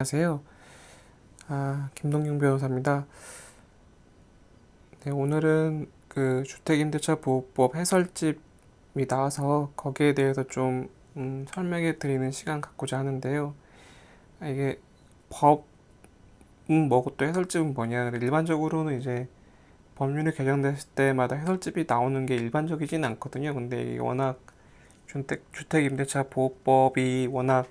안녕하세요. 김동경 변호사입니다. 네, 오늘은 그 주택임대차 보호법 해설집이 나와서 거기에 대해서 좀 설명해 드리는 시간 갖고자 하는데요. 이게 법은 뭐고 또 해설집은 뭐냐. 일반적으로는 이제 법률이 개정됐을 때마다 해설집이 나오는 게 일반적이진 않거든요. 근데 이게 워낙 주택임대차 보호법이 워낙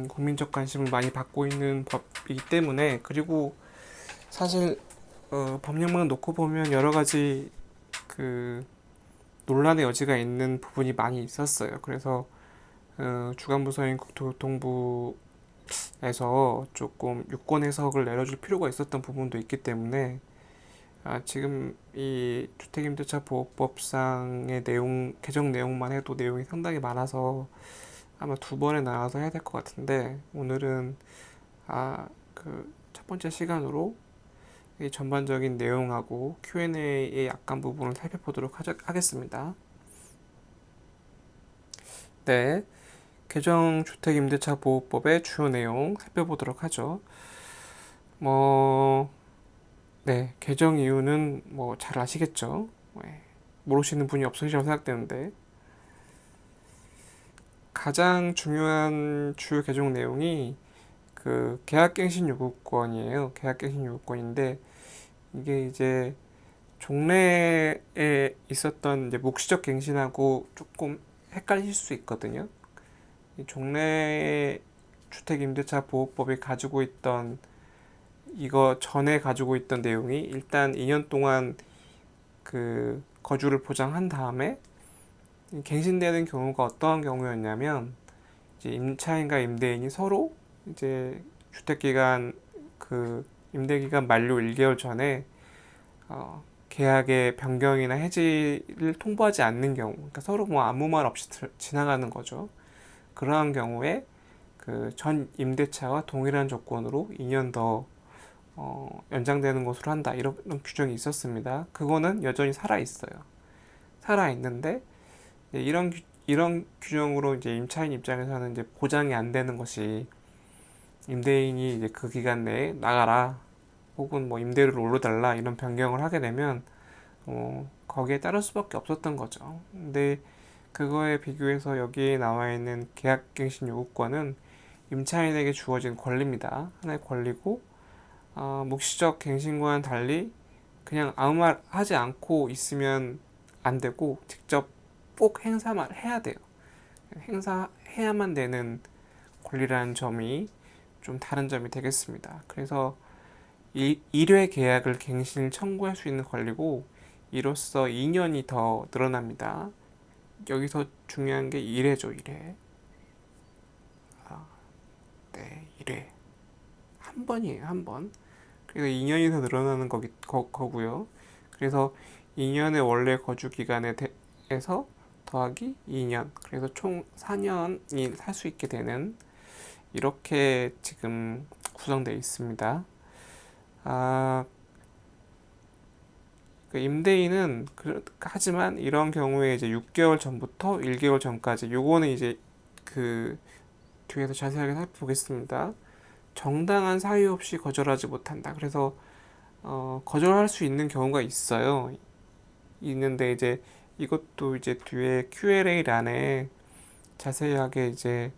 국민적 관심을 많이 받고 있는 법이기 때문에, 그리고 사실 법령만 놓고 보면 여러 가지 그 논란의 여지가 있는 부분이 많이 있었어요. 그래서 주간부서인 국토교통부에서 조금 유권 해석을 내려줄 필요가 있었던 부분도 있기 때문에, 지금 이 주택임대차 보호법상의 내용, 개정 내용만 해도 내용이 상당히 많아서 아마 두 번에 나눠서 해야 될 것 같은데, 오늘은 그 첫 번째 시간으로 이 전반적인 내용하고 Q&A의 약간 부분을 살펴보도록 하겠습니다. 네, 개정 주택임대차 보호법의 주요 내용 살펴보도록 하죠. 네, 개정 이유는 뭐 잘 아시겠죠? 네, 모르시는 분이 없으시라고 생각되는데, 가장 중요한 주요 개정 내용이 그 계약갱신 요구권이에요. 계약갱신 요구권인데, 이게 이제 종래에 있었던 이제 묵시적 갱신하고 조금 헷갈릴 수 있거든요. 이 종래 주택임대차 보호법이 가지고 있던, 이거 전에 가지고 있던 내용이 일단 2년 동안 그 거주를 보장한 다음에 갱신되는 경우가 어떠한 경우였냐면, 이제 임차인과 임대인이 서로 이제 주택기간 그 임대기간 만료 1개월 전에 계약의 변경이나 해지를 통보하지 않는 경우, 그러니까 서로 뭐 아무 말 없이 지나가는 거죠. 그러한 경우에 그 전 임대차와 동일한 조건으로 2년 더 연장되는 것으로 한다, 이런 규정이 있었습니다. 그거는 여전히 살아 있어요. 살아 있는데, 이런 규정으로 이제 임차인 입장에서는 이제 보장이 안 되는 것이, 임대인이 이제 그 기간 내에 나가라, 혹은 뭐 임대료를 올려달라, 이런 변경을 하게 되면 거기에 따를 수밖에 없었던 거죠. 근데 그거에 비교해서 여기에 나와 있는 계약갱신 요구권은 임차인에게 주어진 권리입니다. 하나의 권리고, 묵시적 갱신과는 달리 그냥 아무 말 하지 않고 있으면 안 되고, 직접 꼭 행사만 해야 돼요. 행사해야만 되는 권리라는 점이 좀 다른 점이 되겠습니다. 그래서 1회 계약을 갱신을 청구할 수 있는 권리고, 이로써 2년이 더 늘어납니다. 여기서 중요한 게 1회죠, 1회. 네, 1회. 한 번이에요, 한 번. 그래서 2년이 더 늘어나는 거고요. 그래서 2년의 원래 거주 기간에 대해서 더하기 2년. 그래서 총 4년이 살 수 있게 되는, 이렇게 지금 구성되어 있습니다. 아, 그 임대인은 하지만 이런 경우에 이제 6개월 전부터 1개월 전까지, 요거는 이제 그 뒤에서 자세하게 살펴보겠습니다. 정당한 사유 없이 거절하지 못한다. 그래서 거절할 수 있는 경우가 있어요. 있는데 이제 이것도 이제 뒤에 Q&A란에 자세하게 이제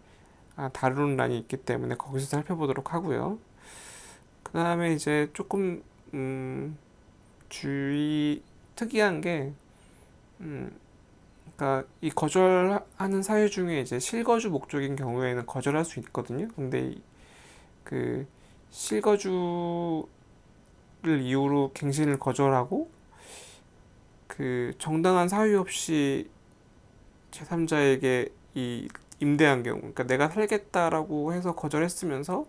다루는 란이 있기 때문에 거기서 살펴보도록 하고요. 그 다음에 이제 조금 특이한 게, 그러니까 이 거절하는 사유 중에 이제 실거주 목적인 경우에는 거절할 수 있거든요. 근데 그 실거주를 이유로 갱신을 거절하고, 그 정당한 사유 없이 제3자에게 이 임대한 경우, 그러니까 내가 살겠다라고 해서 거절했으면서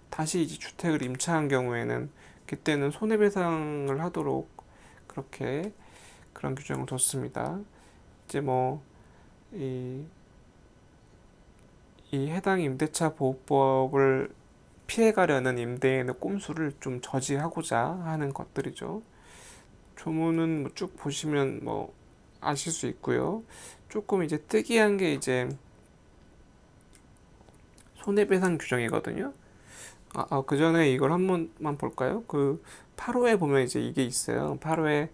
다시 이제 주택을 임차한 경우에는, 그때는 손해배상을 하도록 그렇게 그런 규정을 뒀습니다. 이제 뭐 이 해당 임대차 보호법을 피해가려는 임대인의 꼼수를 좀 저지하고자 하는 것들이죠. 조문은 뭐쭉 보시면 뭐 아실 수 있고요. 조금 이제 특이한 게 이제 손해배상 규정이거든요. 그 전에 이걸 한 번만 볼까요? 그 8호에 보면 이제 이게 있어요. 8호에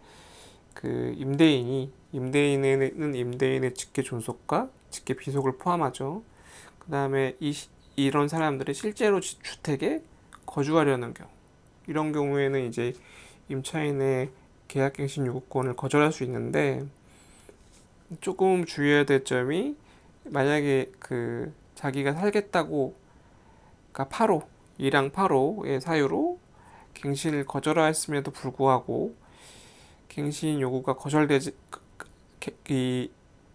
그 임대인은 임대인의 직계 존속과 직계 비속을 포함하죠. 그 다음에 이런 사람들이 실제로 주택에 거주하려는 경우, 이런 경우에는 이제 임차인의 계약갱신 요구권을 거절할 수 있는데, 조금 주의해야 될 점이, 만약에 그 자기가 살겠다고, 그러니까 8호, 2랑 8호의 사유로 갱신을 거절하였음에도 불구하고 갱신 요구가 거절되지 이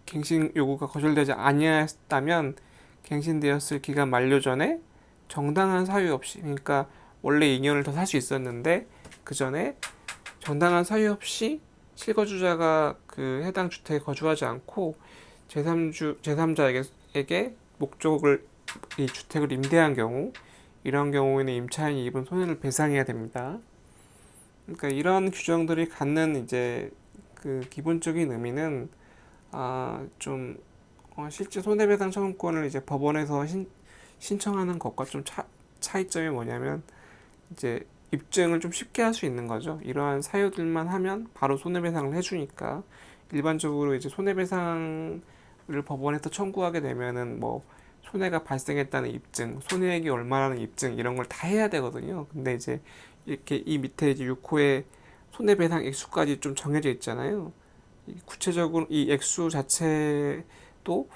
갱신 요구가 거절되지 아니하였다면, 갱신되었을 기간 만료 전에 정당한 사유 없이, 그러니까 원래 2년을 더 살 수 있었는데 그 전에 정당한 사유 없이 실거주자가 그 해당 주택에 거주하지 않고 제3자에게 목적을 이 주택을 임대한 경우, 이런 경우에는 임차인이 입은 손해를 배상해야 됩니다. 그러니까 이런 규정들이 갖는 이제 그 기본적인 의미는, 좀 실제 손해배상 청구권을 이제 법원에서 신청하는 것과 좀 차이점이 뭐냐면, 이제 입증을 좀 쉽게 할 수 있는 거죠. 이러한 사유들만 하면 바로 손해배상을 해주니까. 일반적으로 이제 손해배상을 법원에서 청구하게 되면은 뭐 손해가 발생했다는 입증, 손해액이 얼마라는 입증, 이런 걸 다 해야 되거든요. 근데 이제 이렇게 이 밑에 이제 6호에 손해배상 액수까지 좀 정해져 있잖아요. 구체적으로 이 액수 자체도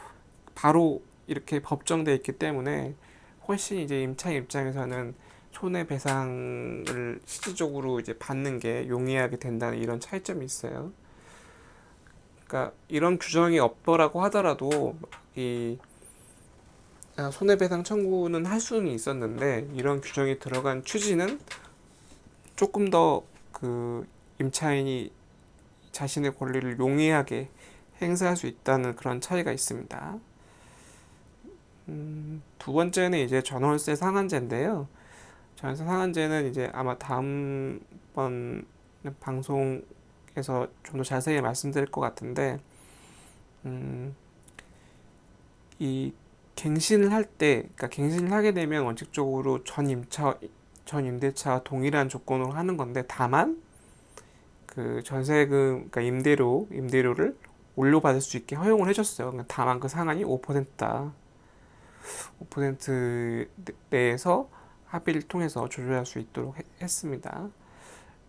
바로 이렇게 법정돼 있기 때문에 훨씬 이제 임차인 입장에서는 손해배상을 실질적으로 이제 받는 게 용이하게 된다는 이런 차이점이 있어요. 그러니까 이런 규정이 없더라고 하더라도 이 손해배상 청구는 할 수는 있었는데, 이런 규정이 들어간 취지는 조금 더 그 임차인이 자신의 권리를 용이하게 행사할 수 있다는 그런 차이가 있습니다. 두 번째는 이제 전월세 상한제인데요. 전월세 상한제는 이제 아마 다음번 방송에서 좀 더 자세히 말씀드릴 것 같은데, 음, 이 갱신을 할 때, 그러니까 갱신을 하게 되면 원칙적으로 전 임대차와 동일한 조건으로 하는 건데, 다만 그 전세금, 그러니까 임대료를 올려받을 수 있게 허용을 해줬어요. 그러니까 다만 그 상한이 5%다. 5% 내에서 합의를 통해서 조절할 수 있도록 했습니다.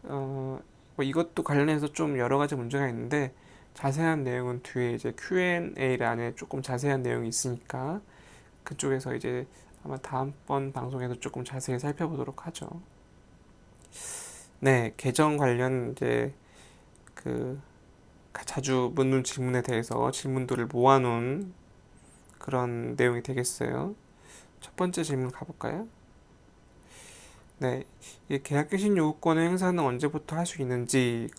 뭐 이것도 관련해서 좀 여러 가지 문제가 있는데, 자세한 내용은 뒤에 이제 Q&A란에 조금 자세한 내용이 있으니까 그쪽에서 이제 아마 다음번 방송에서 조금 자세히 살펴보도록 하죠. 네, 계정 관련 이제 그 자주 묻는 질문에 대해서 질문들을 모아놓은 그런 내용이 되겠어요. 첫 번째 질문 가볼까요? 네, 이 계약갱신 요구권의 행사는 언제부터 할 수 있는지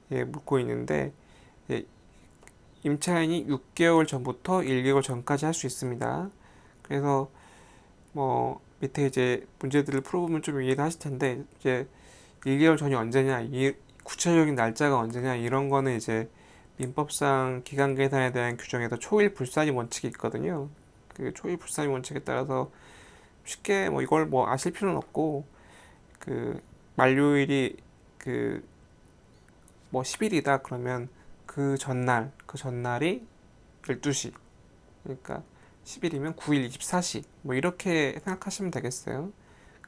묻고 있는데, 예, 임차인이 6개월 전부터 1개월 전까지 할 수 있습니다. 그래서 뭐 밑에 이제 문제들을 풀어보면 좀 이해가 하실 텐데, 이제 1개월 전이 언제냐, 이 구체적인 날짜가 언제냐, 이런 거는 이제 민법상 기간 계산에 대한 규정에서 초일 불사님 원칙이 있거든요. 그 초일 불사님 원칙에 따라서 쉽게 뭐 이걸 뭐 아실 필요는 없고, 그 만료일이 그 뭐 10일이다 그러면 그 전날이 12시, 그러니까 10일이면 9일 24시, 뭐 이렇게 생각하시면 되겠어요.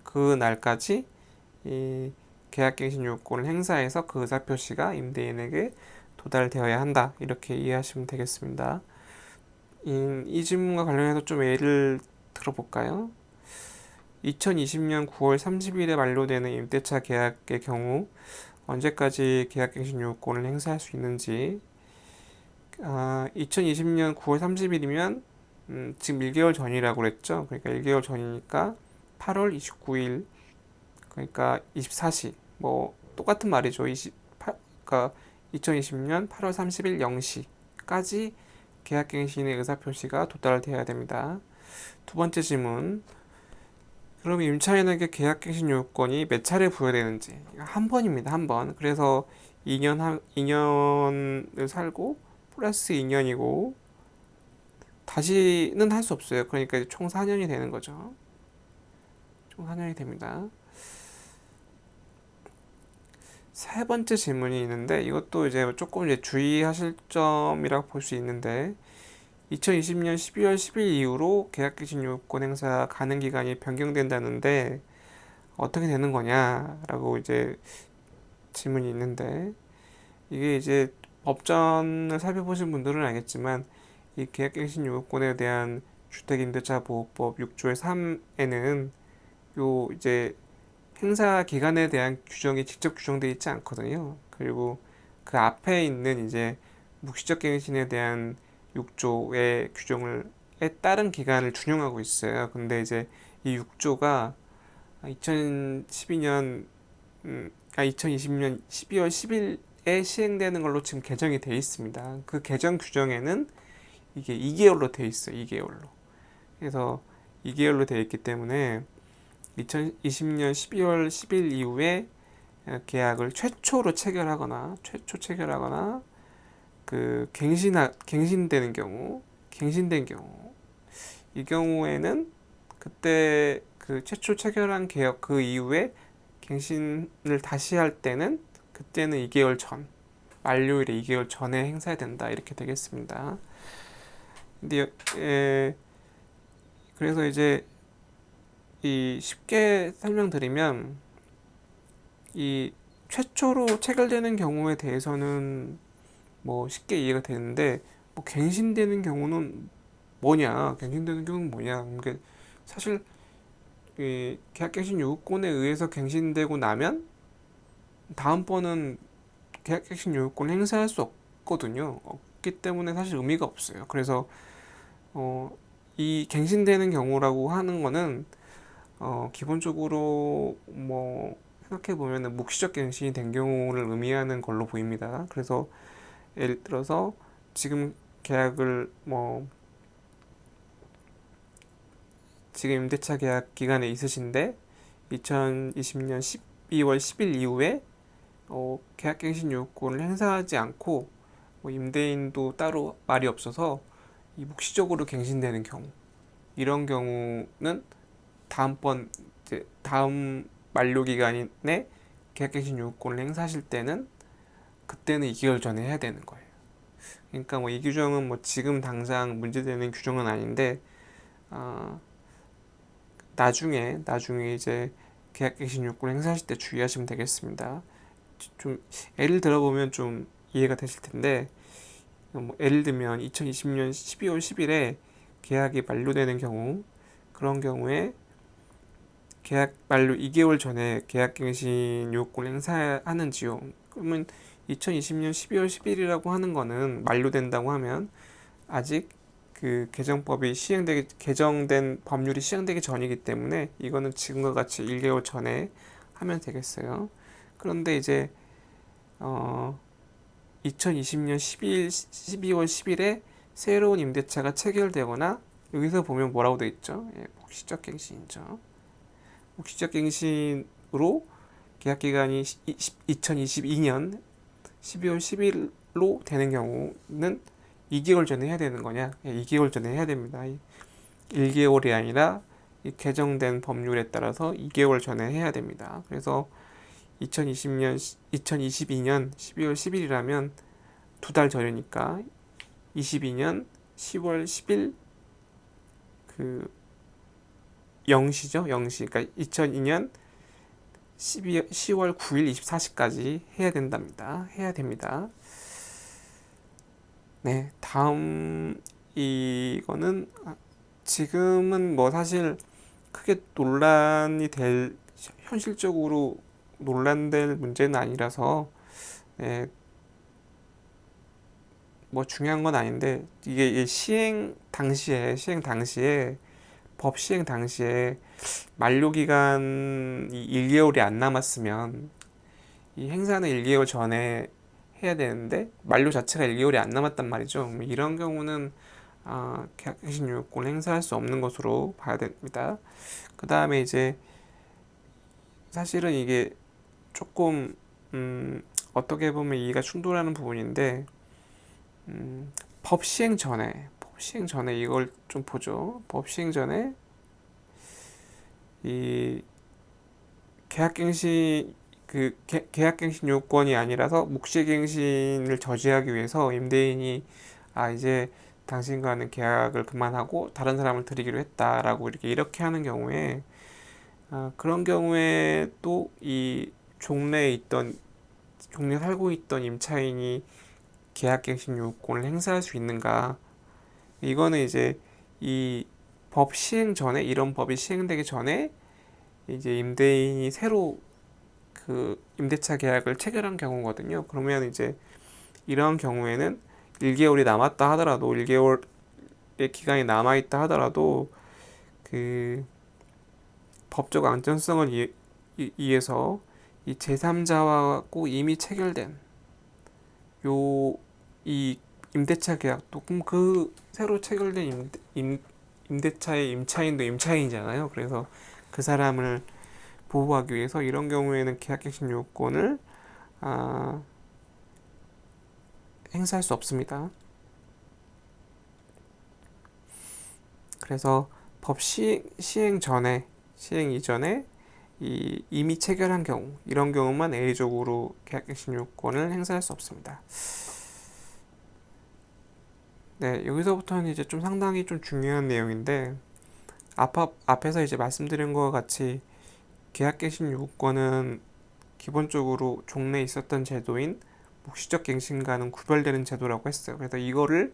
그 날까지 이 계약갱신 요건을 행사해서 그 의사표시가 임대인에게 도달되어야 한다, 이렇게 이해하시면 되겠습니다. 이 질문과 관련해서 좀 예를 들어볼까요? 2020년 9월 30일에 만료되는 임대차 계약의 경우 언제까지 계약갱신 요건을 행사할 수 있는지. 2020년 9월 30일이면 지금 1개월 전이라고 그랬죠. 그러니까 1개월 전이니까 8월 29일, 그러니까 24시, 뭐 똑같은 말이죠. 그러니까 2020년 8월 30일 0시까지 계약갱신의 의사표시가 도달되어야 됩니다. 두 번째 질문. 그럼 임차인에게 계약갱신 요건이 몇 차례 부여되는지. 한 번입니다. 한 번. 그래서 2년을 살고 플러스 2년이고 다시는 할 수 없어요. 그러니까 총 4년이 되는 거죠. 총 4년이 됩니다. 세 번째 질문이 있는데 이것도 이제 조금 이제 주의하실 점이라고 볼 수 있는데 2020년 12월 10일 이후로 계약갱신 요건 행사 가능 기간이 변경된다는데 어떻게 되는 거냐라고 이제 질문이 있는데 이게 이제 법전을 살펴보신 분들은 알겠지만 이 계약갱신 요건에 대한 주택임대차보호법 6조의 3에는 요 이제 행사 기간에 대한 규정이 직접 규정되어 있지 않거든요. 그리고 그 앞에 있는 이제 묵시적 갱신에 대한 6조의 규정을 에 따른 기간을 준용하고 있어요. 근데 이제 이 6조가 2012년 2020년 12월 10일에 시행되는 걸로 지금 개정이 돼 있습니다. 그 개정 규정에는 이게 2개월로 돼 있어요. 2개월로. 그래서 2개월로 돼 있기 때문에 2020년 12월 10일 이후에 계약을 최초 체결하거나 그 갱신된 경우 이 경우에는 그때 그 최초 체결한 계약 그 이후에 갱신을 다시 할 때는 그때는 2개월 전 만료일에 2개월 전에 행사해야 된다 이렇게 되겠습니다. 근데 그래서 이제 이 쉽게 설명드리면 이 최초로 체결되는 경우에 대해서는 뭐 쉽게 이해가 되는데 뭐 갱신되는 경우는 갱신되는 경우는 뭐냐? 그러니까 사실 이 계약갱신 요건에 의해서 갱신되고 나면 다음번은 계약갱신 요건을 행사할 수 없거든요. 없기 때문에 사실 의미가 없어요. 그래서 이 갱신되는 경우라고 하는 거는 기본적으로 뭐 생각해 보면은 묵시적 갱신이 된 경우를 의미하는 걸로 보입니다. 그래서 예를 들어서 지금 계약을 지금 임대차 계약 기간에 있으신데 2020년 12월 10일 이후에 계약갱신 요건을 행사하지 않고 임대인도 따로 말이 없어서 이 묵시적으로 갱신되는 경우 이런 경우는 다음 만료 기간에 계약갱신 요건을 행사하실 때는 그때는 2개월 전에 해야 되는 거예요. 그러니까 이 규정은 지금 당장 문제되는 규정은 아닌데 나중에 이제 계약갱신 요건을 행사하실 때 주의하시면 되겠습니다. 좀 예를 들어보면 좀 이해가 되실 텐데 예를 들면 2020년 12월 10일에 계약이 만료되는 경우 그런 경우에 계약 만료 2개월 전에 계약갱신 요건을 행사하는지요. 그러면 2020년 12월 10일이라고 하는 거는 만료된다고 하면 아직 그 개정된 법률이 시행되기 전이기 때문에 이거는 지금과 같이 1개월 전에 하면 되겠어요. 그런데 이제 2020년 12월 10일에 새로운 임대차가 체결되거나 여기서 보면 뭐라고 돼 있죠? 묵시적 갱신이죠. 묵시적 갱신으로 계약 기간이 2022년 12월 10일로 되는 경우는 2개월 전에 해야 되는 거냐? 2개월 전에 해야 됩니다. 1개월이 아니라 개정된 법률에 따라서 2개월 전에 해야 됩니다. 그래서 2022년 12월 10일이라면 2달 전이니까 22년 10월 10일 그 0시죠? 0시. 그러니까 2002년 10월 9일 24시까지 해야 된답니다. 해야 됩니다. 네, 다음 이거는 지금은 사실 크게 현실적으로 논란될 문제는 아니라서 네, 중요한 건 아닌데 이게 법 시행 당시에 만료 기간이 1개월이 안 남았으면 이 행사는 1개월 전에 해야 되는데 만료 자체가 1개월이 안 남았단 말이죠. 이런 경우는 계약갱신 요건을 행사할 수 없는 것으로 봐야 됩니다. 그 다음에 이제 사실은 이게 조금 어떻게 보면 이해가 충돌하는 부분인데 법 시행 전에 이걸 좀 보죠. 법 시행 전에 이 계약갱신 계약갱신 요건이 아니라서 묵시갱신을 저지하기 위해서 임대인이 이제 당신과는 계약을 그만하고 다른 사람을 들이기로 했다라고 이렇게 하는 경우에 그런 경우에 또 이 종래에 살고 있던 임차인이 계약갱신 요건을 행사할 수 있는가? 이거는 이제 이 법 시행 전에 이런 법이 시행되기 전에 이제 임대인이 새로 그 임대차 계약을 체결한 경우거든요. 그러면 이제 이런 경우에는 1개월이 남았다 하더라도 1개월의 기간이 남아 있다 하더라도 그 법적 안전성을 위해서 이 제3자하고 이미 체결된 요 이 임대차 계약도 그럼 그 새로 체결된 임대차의 임차인도 임차인이잖아요. 그래서 그 사람을 보호하기 위해서 이런 경우에는 계약갱신 요건을 아, 행사할 수 없습니다. 그래서 법 시행 전에 시행 이전에 이미 체결한 경우 이런 경우만 A족으로 계약갱신 요건을 행사할 수 없습니다. 네, 여기서부터는 이제 좀 상당히 좀 중요한 내용인데 앞에서 이제 말씀드린 것과 같이 계약갱신 요건은 기본적으로 종래에 있었던 제도인 묵시적 갱신과는 구별되는 제도라고 했어요. 그래서 이거를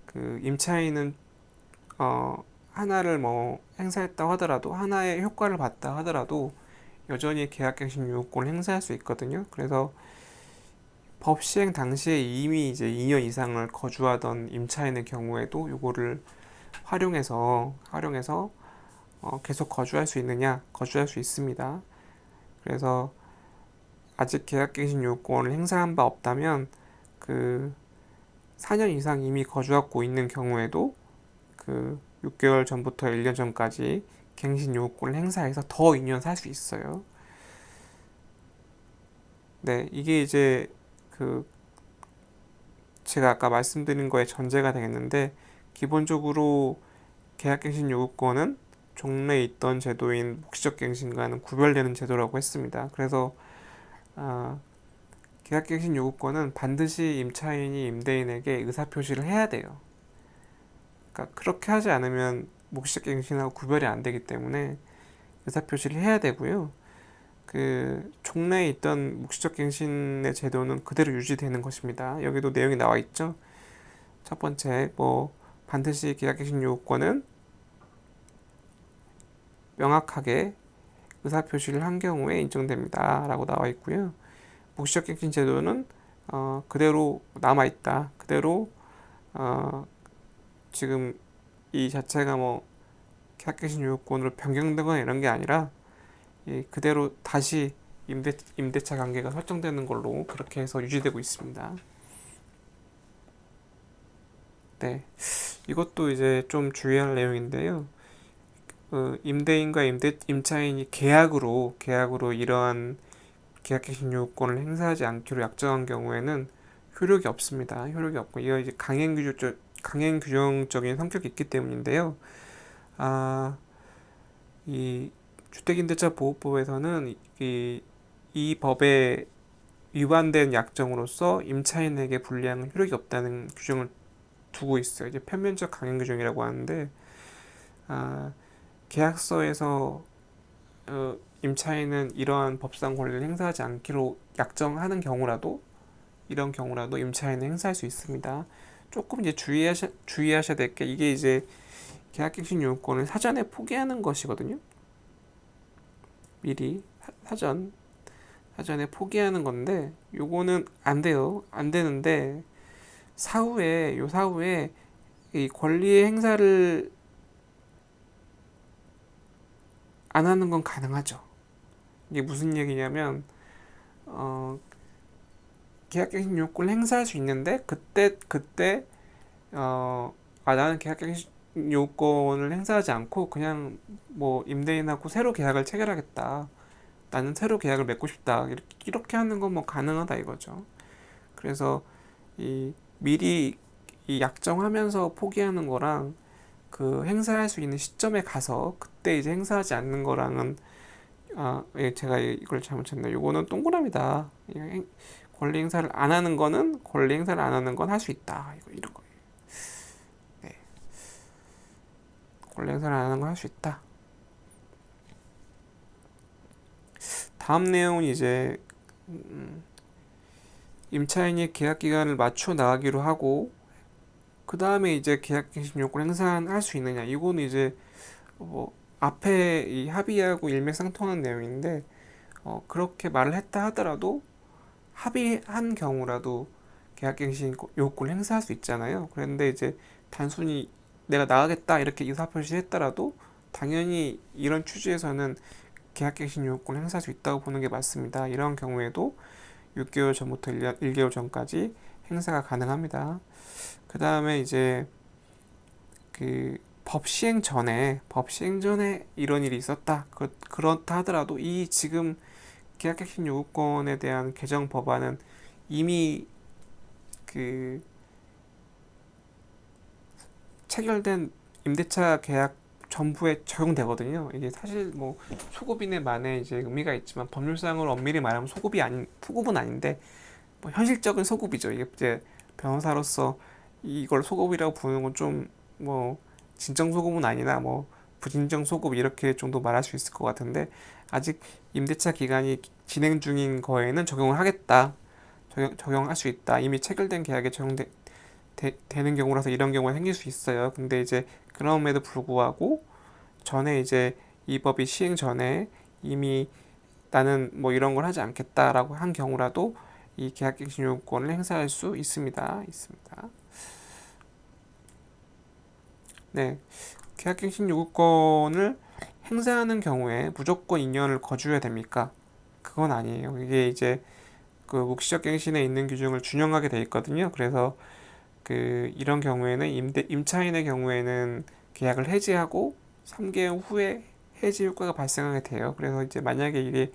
그 임차인은 하나를 뭐 행사했다 하더라도 하나의 효과를 봤다 하더라도 여전히 계약갱신 요건을 행사할 수 있거든요. 그래서 법 시행 당시에 이미 이제 2년 이상을 거주하던 임차인의 경우에도 요거를 활용해서 계속 거주할 수 있느냐? 거주할 수 있습니다. 그래서 아직 계약갱신 요건을 행사한 바 없다면 그 4년 이상 이미 거주하고 있는 경우에도 그 6개월 전부터 1년 전까지 갱신 요건을 행사해서 더 2년 살 수 있어요. 네, 이게 이제 그 제가 아까 말씀드린 거에 전제가 되겠는데 기본적으로 계약갱신 요건은 종래에 있던 제도인 묵시적 갱신과는 구별되는 제도라고 했습니다. 그래서 계약갱신 요구권은 반드시 임차인이 임대인에게 의사표시를 해야 돼요. 그러니까 그렇게 하지 않으면 묵시적 갱신하고 구별이 안 되기 때문에 의사표시를 해야 되고요. 그 종래에 있던 묵시적 갱신의 제도는 그대로 유지되는 것입니다. 여기도 내용이 나와 있죠. 첫 번째, 반드시 계약갱신 요구권은 명확하게 의사표시를 한 경우에 인정됩니다. 라고 나와 있고요. 묵시적 갱신 제도는 그대로 남아있다. 그대로 지금 이 자체가 계약갱신 요건으로 변경되거나 이런 게 아니라 그대로 다시 임대차 관계가 설정되는 걸로 그렇게 해서 유지되고 있습니다. 네, 이것도 이제 좀 주의할 내용인데요. 임대인과 임차인이 계약으로 이러한 계약갱신 요건을 행사하지 않기로 약정한 경우에는 효력이 없습니다. 효력이 없고 이거 이제 강행 규정적인 성격이 있기 때문인데요. 이 주택임대차 보호법에서는 이 법에 위반된 약정으로서 임차인에게 불리한 효력이 없다는 규정을 두고 있어요. 이제 편면적 강행 규정이라고 하는데 계약서에서 임차인은 이러한 법상 권리를 행사하지 않기로 약정하는 경우라도 이런 경우라도 임차인은 행사할 수 있습니다. 조금 이제 주의하셔야 될 게 이게 이제 계약갱신 요건을 사전에 포기하는 것이거든요. 미리 사전에 포기하는 건데 요거는 안 돼요. 안 되는데 사후에 이 권리의 행사를 안 하는 건 가능하죠. 이게 무슨 얘기냐면 계약갱신 요건을 행사할 수 있는데 그때 나는 계약갱신 요건을 행사하지 않고 그냥 임대인하고 새로 계약을 체결하겠다. 나는 새로 계약을 맺고 싶다. 이렇게 하는 건 가능하다 이거죠. 그래서 미리 이 약정하면서 포기하는 거랑 그 행사할 수 있는 시점에 가서 그때 이제 행사하지 않는 거랑은 예, 제가 이걸 잘못했네요. 요거는 동그라미다. 권리 행사를 안 하는 거는 권리 행사를 안 하는 건 할 수 있다. 이거 이런 거예요. 네, 권리 행사를 안 하는 건 할 수 있다. 다음 내용은 이제 임차인이 계약 기간을 맞춰 나가기로 하고 그 다음에 이제 계약갱신 요건을 행사할 수 있느냐. 이거는 이제 뭐 앞에 이 합의하고 일맥상통하는 내용인데 그렇게 말을 했다 하더라도 합의한 경우라도 계약갱신 요건을 행사할 수 있잖아요. 그런데 이제 단순히 내가 나가겠다 이렇게 의사표시를 했더라도 당연히 이런 취지에서는 계약갱신 요건을 행사할 수 있다고 보는 게 맞습니다. 이런 경우에도 6개월 전부터 1개월 전까지 행사가 가능합니다. 그 다음에 이제 그 법 시행 전에 이런 일이 있었다. 그렇다 하더라도 이 지금 계약갱신 요구권에 대한 개정 법안은 이미 그 체결된 임대차 계약 전부에 적용되거든요. 이게 사실 뭐 소급인의 만에 이제 의미가 있지만 법률상으로 엄밀히 말하면 소급은 아닌데 뭐 현실적인 소급이죠. 이게 이제 변호사로서 이걸 소급이라고 부르는 건 좀 뭐 진정 소급은 아니나 뭐 부진정 소급 이렇게 정도 말할 수 있을 것 같은데 아직 임대차 기간이 진행 중인 거에는 적용을 하겠다. 적용할 수 있다. 이미 체결된 계약에 되는 경우라서 이런 경우가 생길 수 있어요. 근데 이제 그럼에도 불구하고 전에 이제 이 법이 시행 전에 이미 나는 뭐 이런 걸 하지 않겠다라고 한 경우라도 이 계약갱신 요구권을 행사할 수 있습니다. 있습니다. 네, 계약갱신 요구권을 행사하는 경우에 무조건 2년을 거주해야 됩니까? 그건 아니에요. 이게 이제 그 묵시적 갱신에 있는 규정을 준용하게 돼 있거든요. 그래서 그 이런 경우에는 임차인의 경우에는 계약을 해지하고 3개월 후에 해지 효과가 발생하게 돼요. 그래서 이제 만약에 이게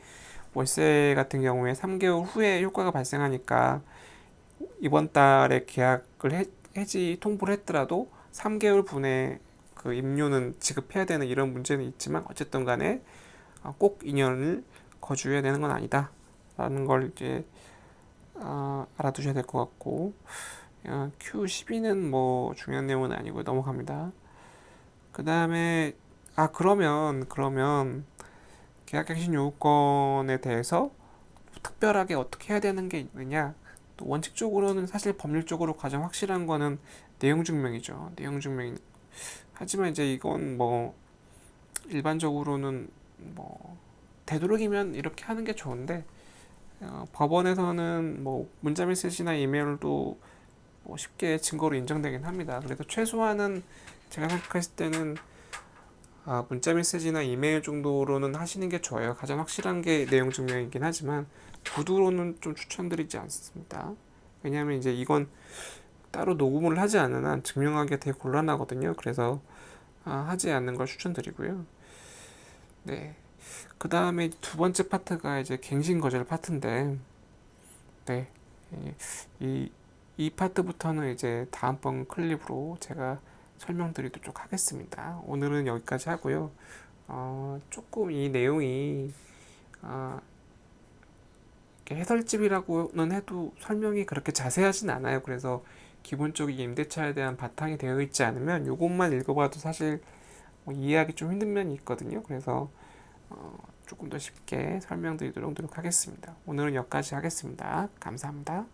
월세 같은 경우에 3개월 후에 효과가 발생하니까 이번 달에 계약을 해지 통보를 했더라도 3개월 분에 그 임료는 지급해야 되는 이런 문제는 있지만 어쨌든 간에 꼭 2년을 거주해야 되는 건 아니다. 라는 걸 이제 알아두셔야 될 것 같고 Q12는 뭐 중요한 내용은 아니고 넘어갑니다. 그 다음에 그러면 계약갱신 요구권에 대해서 특별하게 어떻게 해야 되는 게 있느냐? 또 원칙적으로는 사실 법률적으로 가장 확실한 거는 내용 증명이죠. 내용 증명. 하지만 이제 이건 뭐 일반적으로는 뭐 되도록이면 이렇게 하는 게 좋은데 법원에서는 뭐 문자 메시지나 이메일도 뭐 쉽게 증거로 인정되긴 합니다. 그래서 최소한은 제가 생각했을 때는 문자 메시지나 이메일 정도로는 하시는 게 좋아요. 가장 확실한 게 내용 증명이긴 하지만 구두로는 좀 추천드리지 않습니다. 왜냐하면 이제 이건 따로 녹음을 하지 않은 한 증명하기가 되게 곤란하거든요. 그래서 하지 않는 걸 추천드리고요. 네. 그 다음에 두 번째 파트가 이제 갱신 거절 파트인데, 네. 이, 이 파트부터는 이제 다음번 클립으로 제가 설명드리도록 하겠습니다. 오늘은 여기까지 하고요. 조금 이 내용이 어, 해설집이라고는 해도 설명이 그렇게 자세하진 않아요. 그래서 기본적인 임대차에 대한 바탕이 되어 있지 않으면 이것만 읽어봐도 사실 뭐 이해하기 좀 힘든 면이 있거든요. 그래서 조금 더 쉽게 설명드리도록 노력하겠습니다. 오늘은 여기까지 하겠습니다. 감사합니다.